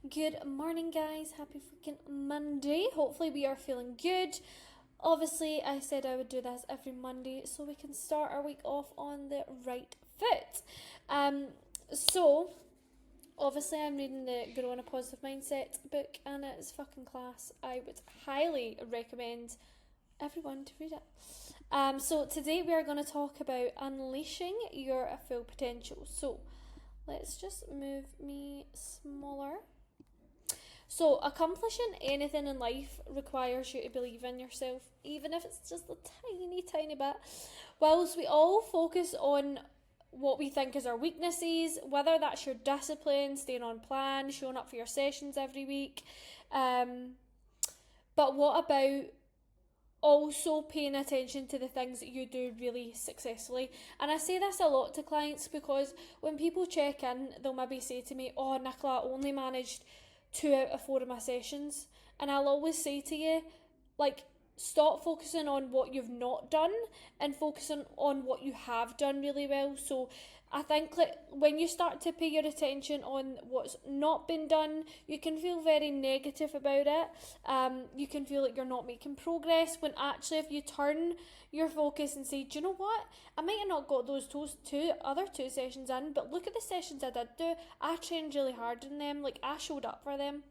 Good morning, guys. Happy freaking Monday. Hopefully, we are feeling good. Obviously, I said I would do this every Monday so we can start our week off on the right foot. So, obviously, I'm reading the Grow in a Positive Mindset book and it's fucking class. I would highly recommend everyone to read it. So, today we are going to talk about unleashing your full potential. So, let's just move me smaller. So, accomplishing anything in life requires you to believe in yourself, even if it's just a tiny, tiny bit. Whilst we all focus on what we think is our weaknesses, whether that's your discipline, staying on plan, showing up for your sessions every week, but what about also paying attention to the things that you do really successfully? And I say this a lot to clients because when people check in, they'll maybe say to me, "Oh, Nicola, I only managed 2 out of 4 of my sessions." And I'll always say to you, like, stop focusing on what you've not done and focusing on what you have done really well. So I think like when you start to pay your attention on what's not been done, you can feel very negative about it. You can feel like you're not making progress, when actually if you turn your focus and say, do you know what, I might have not got those other two sessions in, but look at the sessions I did do. I trained really hard in them, like I showed up for them.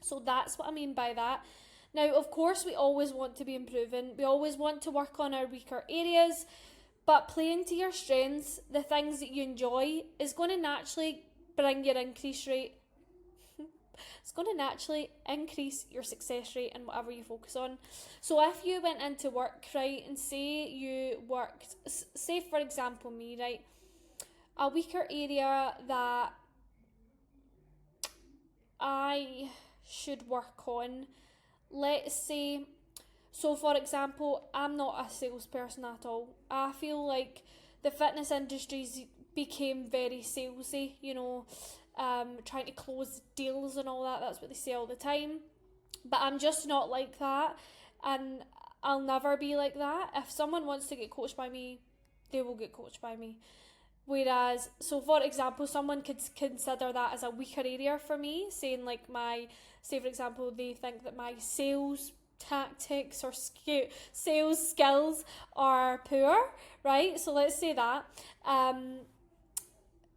So that's what I mean by that. Now, of course, we always want to be improving. We always want to work on our weaker areas, but playing to your strengths, the things that you enjoy, is going to naturally bring your increase rate. It's going to naturally increase your success rate in whatever you focus on. So if you went into work, right, and say you worked, say for example me, right, a weaker area that I should work on, let's say, so for example, I'm not a salesperson at all. I feel like the fitness industries became very salesy, trying to close deals and all that. That's what they say all the time. But I'm just not like that, and I'll never be like that. If someone wants to get coached by me, they will get coached by me. Whereas, so for example, someone could consider that as a weaker area for me, saying like say for example, they think that my sales tactics or sales skills are poor, right? So let's say that.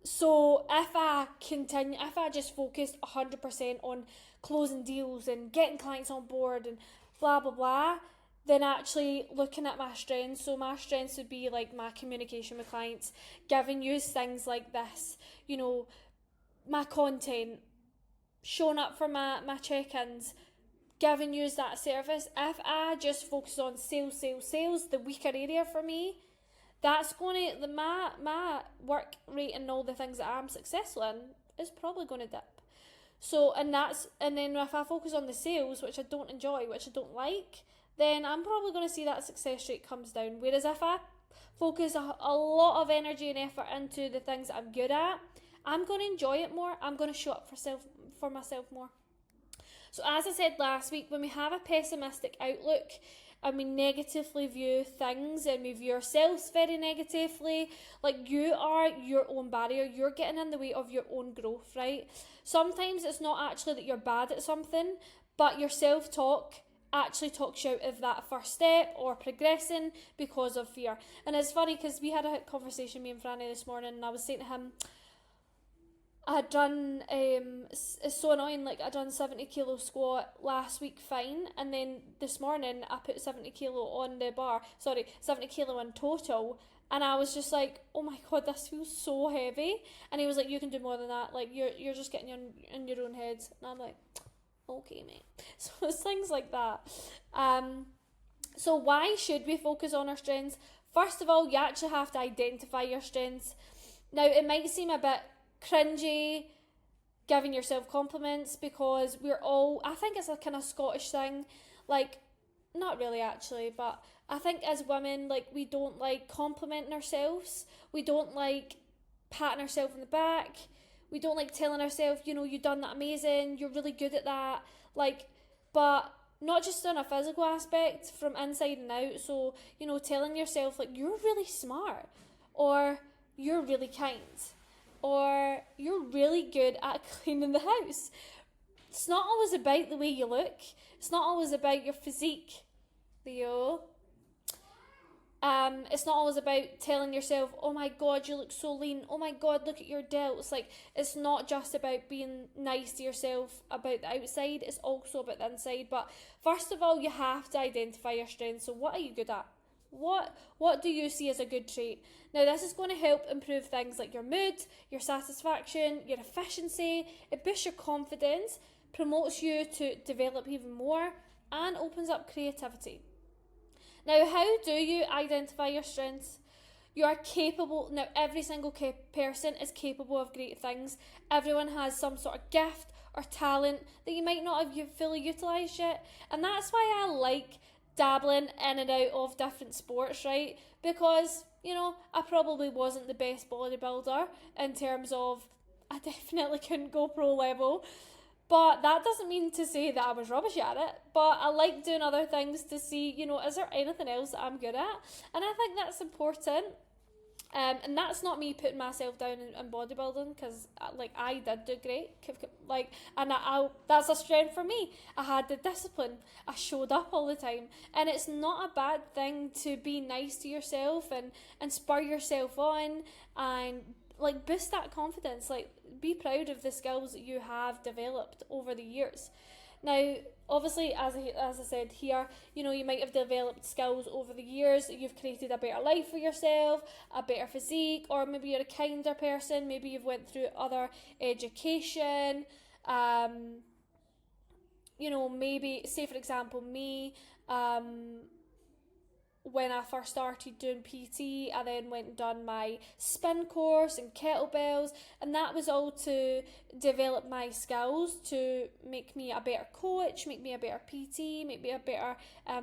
So if I just focused 100% on closing deals and getting clients on board and blah blah blah, then actually looking at my strengths. So my strengths would be like my communication with clients, giving you things like this, my content, showing up for my check-ins, giving you that service. If I just focus on sales, the weaker area for me, that's going to, my work rate and all the things that I'm successful in is probably going to dip. So, and then if I focus on the sales, which I don't enjoy, which I don't like, then I'm probably going to see that success rate comes down. Whereas if I focus a lot of energy and effort into the things that I'm good at, I'm going to enjoy it more. I'm going to show up for myself more. So as I said last week, when we have a pessimistic outlook and we negatively view things and we view ourselves very negatively, like you are your own barrier, you're getting in the way of your own growth, right? Sometimes it's not actually that you're bad at something, but your self-talk actually talks you out of that first step or progressing because of fear. And it's funny because we had a conversation, me and Franny, this morning, and I was saying to him, I had done, it's so annoying, like I done 70 kilo squat last week fine, and then this morning I put 70 kilo on the bar, 70 kilo in total, and I was just like, oh my god, this feels so heavy. And he was like, you can do more than that, like you're just getting in your own head. And I'm like, okay mate. So it's things like that. So why should we focus on our strengths? First of all, you actually have to identify your strengths. Now it might seem a bit cringy giving yourself compliments because I think it's a kind of Scottish thing, like, not really actually, but I think as women, like, we don't like complimenting ourselves, we don't like patting ourselves on the back, we don't like telling ourselves, you've done that amazing, you're really good at that, like, but not just on a physical aspect, from inside and out. So, telling yourself like you're really smart, or you're really kind, or you're really good at cleaning the house. It's not always about the way you look. It's not always about your physique, Leo. It's not always about telling yourself, oh my god, you look so lean. Oh my god, look at your delts. Like, it's not just about being nice to yourself about the outside, it's also about the inside. But first of all, you have to identify your strengths. So what are you good at? What do you see as a good trait? Now, this is going to help improve things like your mood, your satisfaction, your efficiency. It boosts your confidence, promotes you to develop even more, and opens up creativity. Now, how do you identify your strengths? You are capable. Now, every single person is capable of great things. Everyone has some sort of gift or talent that you might not have fully utilised yet. And that's why I like dabbling in and out of different sports, right? Because, I probably wasn't the best bodybuilder in terms of, I definitely couldn't go pro level. But that doesn't mean to say that I was rubbish at it. But I like doing other things to see, is there anything else that I'm good at? And I think that's important. And that's not me putting myself down in bodybuilding, because I did do great. And that's a strength for me. I had the discipline. I showed up all the time. And it's not a bad thing to be nice to yourself and spur yourself on and boost that confidence. Be proud of the skills that you have developed over the years. Now, obviously, as I said here, you might have developed skills over the years. You've created a better life for yourself, a better physique, or maybe you're a kinder person. Maybe you've went through other education. Maybe, say for example, me, when I first started doing PT, I then went and done my spin course and kettlebells, and that was all to develop my skills, to make me a better coach, make me a better PT, make me a better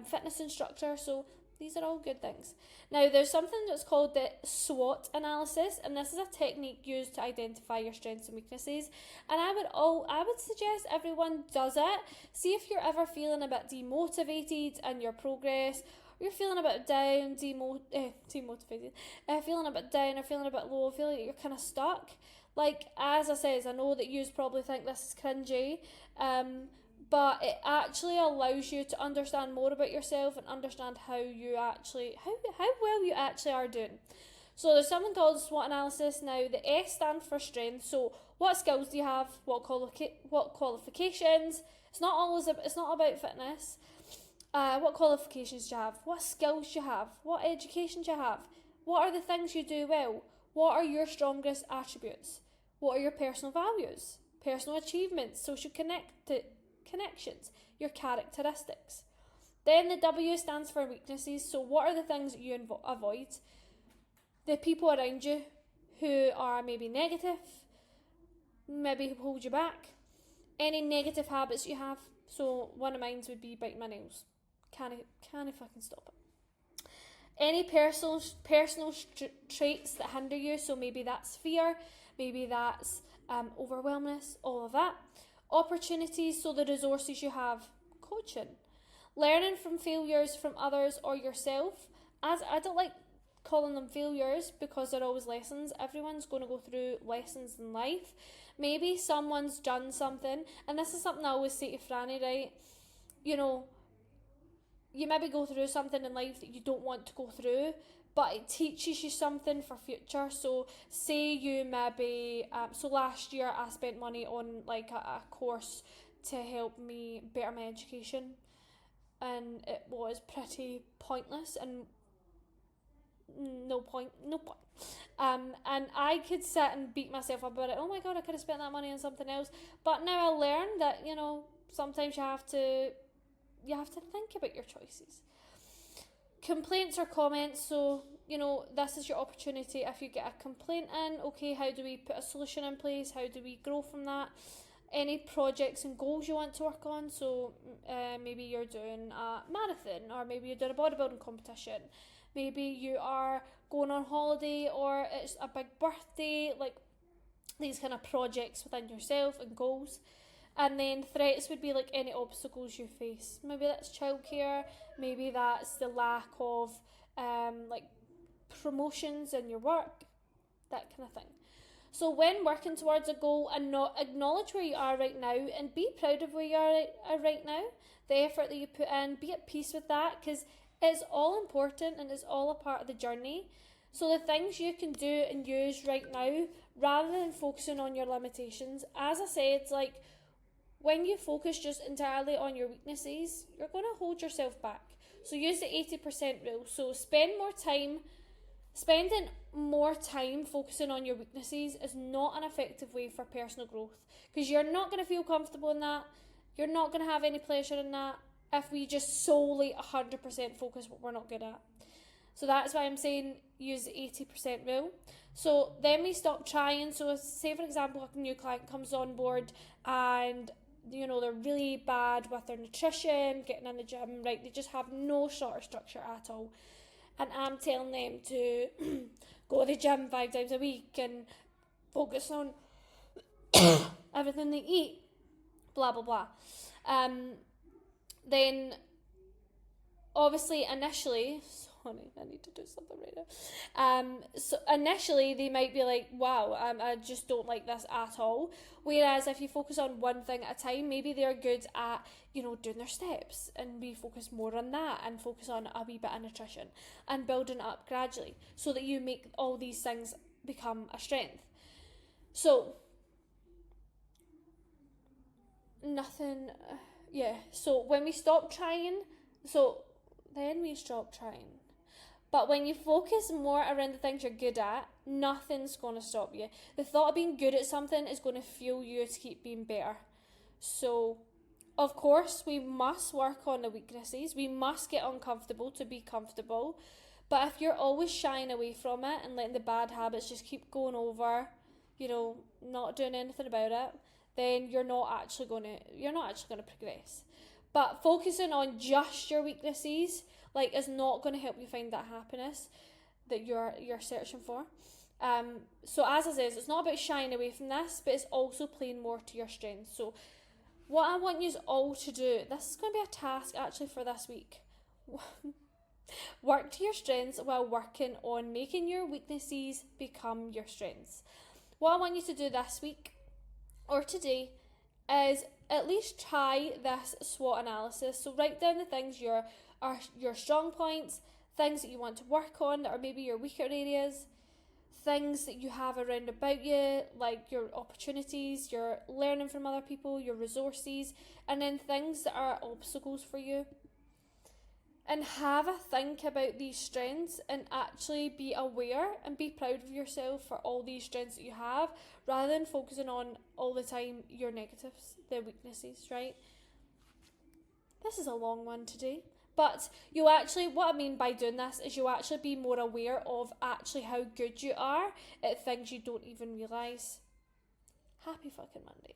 fitness instructor. So these are all good things. Now, there's something that's called the SWOT analysis, and this is a technique used to identify your strengths and weaknesses. And I would suggest everyone does it. See if you're ever feeling a bit demotivated in your progress, you're feeling a bit down, demotivated, feeling a bit down or feeling a bit low, feeling like you're kind of stuck. As I said, I know that you probably think this is cringy, but it actually allows you to understand more about yourself and understand how well you actually are doing. So there's something called SWOT analysis. Now, the S stands for strength. So what skills do you have? What qualifications? It's not about fitness. What qualifications do you have? What skills do you have? What education do you have? What are the things you do well? What are your strongest attributes? What are your personal values? Personal achievements? Social connections? Your characteristics? Then the W stands for weaknesses. So what are the things that you avoid? The people around you who are maybe negative, maybe hold you back. Any negative habits you have. So one of mine would be biting my nails. Can I fucking stop it? Any personal traits that hinder you. So maybe that's fear, maybe that's overwhelmness, all of that. Opportunities, so the resources you have. Coaching. Learning from failures from others or yourself. As I don't like calling them failures because they're always lessons. Everyone's going to go through lessons in life. Maybe someone's done something, and this is something I always say to Franny, right? You maybe go through something in life that you don't want to go through, but it teaches you something for future. So say you maybe, so last year I spent money on a course to help me better my education, and it was pretty pointless and no point. And I could sit and beat myself up about it. Oh my god, I could have spent that money on something else. But now I learned that, sometimes you have to think about your choices. Complaints or comments. So, this is your opportunity. If you get a complaint in, okay, how do we put a solution in place? How do we grow from that? Any projects and goals you want to work on. So maybe you're doing a marathon, or maybe you're doing a bodybuilding competition. Maybe you are going on holiday, or it's a big birthday, these kind of projects within yourself and goals. And then threats would be any obstacles you face. Maybe that's childcare, maybe that's the lack of promotions in your work, that kind of thing. So when working towards a goal, and not acknowledge where you are right now and be proud of where you are right now, the effort that you put in, be at peace with that, because it's all important and it's all a part of the journey. So the things you can do and use right now, rather than focusing on your limitations, as I said, like when you focus just entirely on your weaknesses, you're going to hold yourself back. So use the 80% rule. So spending more time focusing on your weaknesses is not an effective way for personal growth, because you're not going to feel comfortable in that. You're not going to have any pleasure in that if we just solely 100% focus what we're not good at. So that's why I'm saying use the 80% rule. So then we stop trying. So say for example, a new client comes on board and they're really bad with their nutrition, getting in the gym, right? They just have no sort of structure at all. And I'm telling them to go to the gym 5 times a week and focus on everything they eat, blah, blah, blah. Then, obviously, initially, sorry, I need to do something right now. So initially, they might be like, wow, I just don't like this at all. Whereas if you focus on one thing at a time, maybe they're good at, doing their steps, and we focus more on that and focus on a wee bit of nutrition and building up gradually so that you make all these things become a strength. So, so when we stop trying, then we stop trying. But when you focus more around the things you're good at, nothing's going to stop you. The thought of being good at something is going to fuel you to keep being better. So, of course, we must work on the weaknesses. We must get uncomfortable to be comfortable. But if you're always shying away from it and letting the bad habits just keep going over, not doing anything about it, then you're not actually going to progress. But focusing on just your weaknesses is not going to help you find that happiness that you're searching for. So as I said, it's not about shying away from this, but it's also playing more to your strengths. So what I want you all to do, this is going to be a task actually for this week. Work to your strengths while working on making your weaknesses become your strengths. What I want you to do this week or today is at least try this SWOT analysis. So write down the things your strong points, things that you want to work on that are maybe your weaker areas, things that you have around about you, like your opportunities, your learning from other people, your resources, and then things that are obstacles for you. And have a think about these strengths and actually be aware and be proud of yourself for all these strengths that you have, rather than focusing on all the time your negatives, the weaknesses, right? This is a long one today. But what I mean by doing this is you'll actually be more aware of actually how good you are at things you don't even realise. Happy fucking Monday.